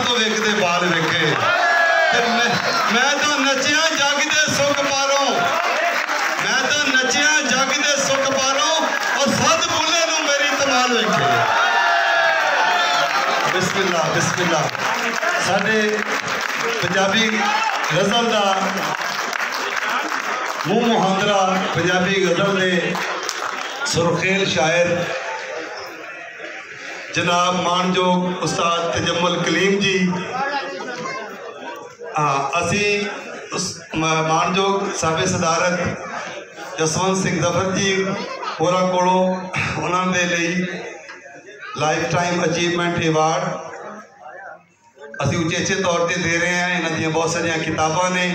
तो वेखते बाल वेखे मैं तो नचिया जग दे सुख पारों मैं तो नचिया जग दे सुख पारों और सद बुले नूं मेरी तमाल वेखे। बिस्मिल्लाह बिस्मिल्लाह। साडे पंजाबी गज़ल दा मुँह मुहांदरा पंजाबी गज़ल दे सुरखेल शायर जनाब मानयोग उस्ताद तजम्मुल कलीम जी असी उस मानयोग साबे सदारत जसवंत सिंह जफर जी होरां कोलों उन्होंने लिए लाइफ टाइम अचीवमेंट अवार्ड असी उचेचे तौर पर दे रहे हैं। इन्हों दी बहुत सारिया किताबां ने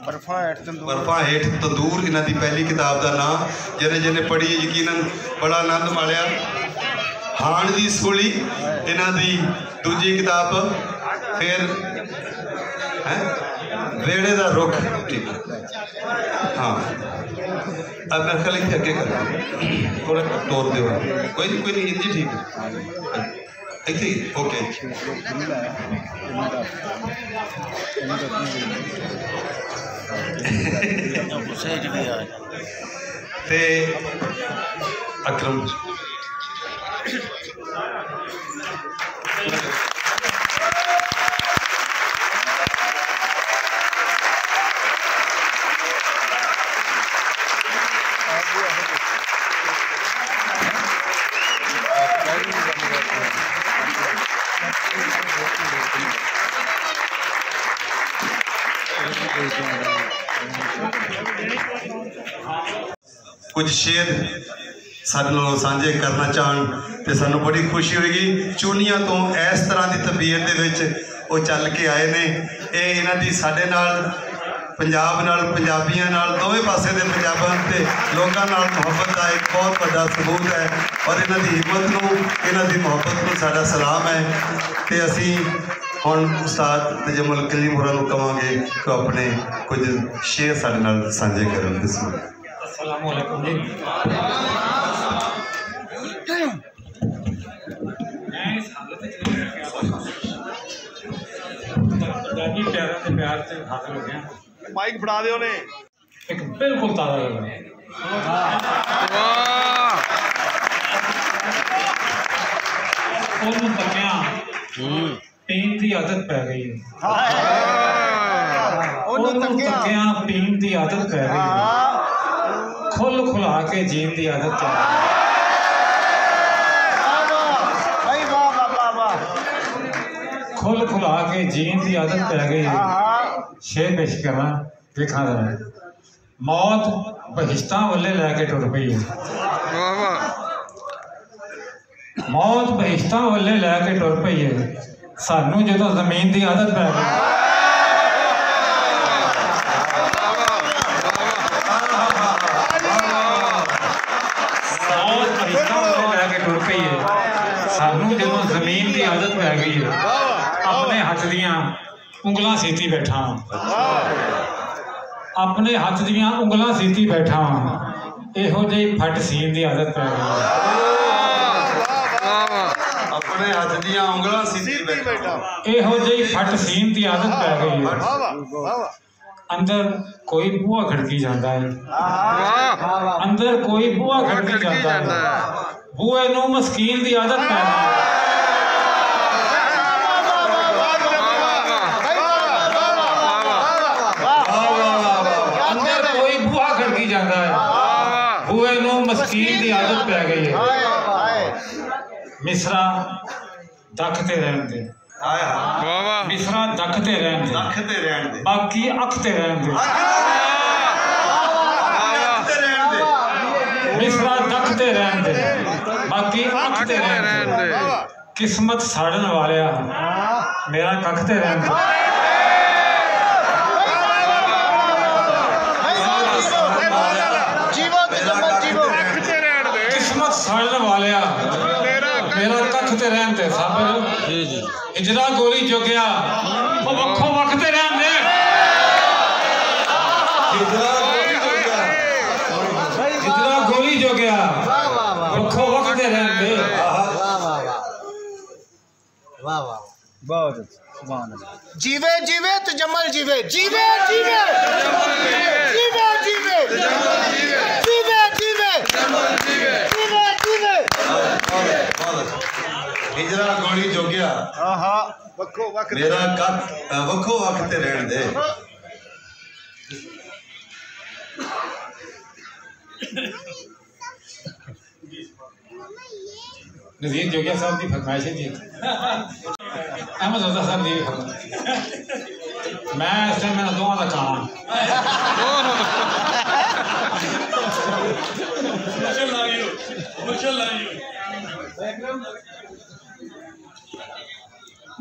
बर्फा हेठ तंदूर इन्हों की पहली किताब का नाम जिन्हें जिन्हें पढ़ी यकीनन बड़ा आनंद मालिया। हाण दी सूली इन्हों की दूजी किताब फिर वेड़े का रुख ठीक हाँ अब मेरे ख्याल इतने अगे कर थोड़ा तोड़ दो कोई नहीं इंजी ठीक है इतने ओके। ते अकरम कुछ शेर साडे नाल सांझे करना चाहन तो सानू बड़ी खुशी होगी। चूनिया तो इस तरह की तबीयत दे विच वो चल के आए ने ये इन्हां दी साडे नाल पंजाब नाल पंजाबियां नाल दोवें पासे दे पंजाबां ते लोकां नाल मुहब्बत का एक बहुत बड़ा सबूत है और इन्हां दी हिम्मत नूं इन्हां दी मुहब्बत नूं साडा सलाम है। ते असीं हुण उस्ताद तजम्मुल कलीम होरां नूं कहांगे कि अपने कुछ शेर साडे नाल सांझे करन। बिस्मिल्लाह। अस्सलाम वालेकुम जी। मैं इस हालत में पंजाबी प्यारा से प्यार से हासिल हो गया। माइक फड़ा दे उन्हें एक बिल्कुल ताज़ा लगा ओनू तकिया पीन की आदत पै गई है ओनू तकिया पीन की आदत पै गई है खुल खुला के जीन की आदत पै गई खुल खुला के जीन की आदत पै गई है। शेर पेश करना देखा रहा मौत बहिश्तां वाले लैके टुर पई है मौत बहिश्तां वाले लैके टुर पई है सानू जो जमीन की आदत पै गई मौत बहिश्तां वाले लैके टुर पई है सानू जो जमीन की आदत पै गई है अपने हथ दियां उंगलां सीती बैठा अपने हथ दियां उंगलां सीती बैठा इहो जी फट सीन की आदत पै गई अपने हथ दियां उंगलां सीती बैठा इहो जी फट सीन की आदत पै गई है अंदर कोई बूहा खड़की जाता है अंदर कोई बूहा खड़की जाता है बूहे नूं मस्कीन की आदत पै गई मस्कीन की आदत पै गई है मिसरा दखते रहन दे मिसरा दखते रहन दे बाकी अखते रहन दे मिसरा दखते रहन दे बाकी अखते रहन दे किस्मत साड़न वाले मेरा कखते रहन दे साड़न वाले मेरा कखते रहन दे साबिर हिजरा गोली चुकिया वो वक्खो वखते रहन दे हिजरा गोली बहुत सुभान अल्लाह। जीवे जीवे तजम्मल जीवे जीवे जीवे जीवे जीवे जीवे जीवे जीवे जीवे हिजरा गोली जोगिया हाँ वक्को वक्त मेरा कद वक्को वक्त रहन दे। नज़ीर जोगिया साहब की फरमाइश है जी। अहमद रजा साहब की मैं इस टाइम मेरा दोवां का काम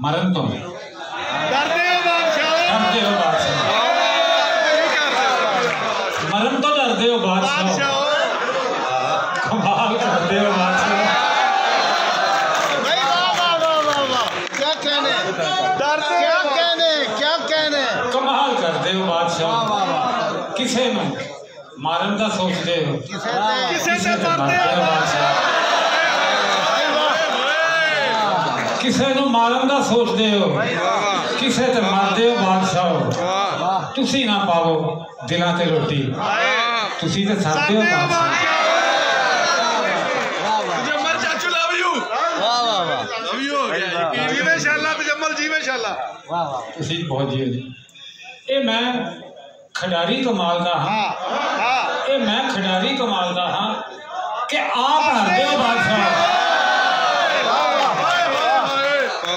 मरन तो डरते हो बादशाह मरन तो डरते हो बादशाह कमाल करते हो बादशाह भाई वाह वाह वाह वाह वाह क्या कहने डरते क्या कहने क्या कहने कमाल करते हो बादशाह किसे नु मारन का सोचते हो किसे से मरते हो बादशाह किसे नु मारन का सोचते हो किसे ते मरते हो बादशाह तुसी ना पाओ दिलां ते रोटी तुसी ते सादे हो बादशाह बहुत जी ये मैं खिडारी कमाल का हाँ ये मैं खिडारी कमाल का हाँ कि आप हरदे हो बादशाह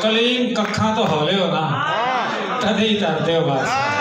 कलीम कखा तो हौले हो ना तदे ही तरदे हो बादशाह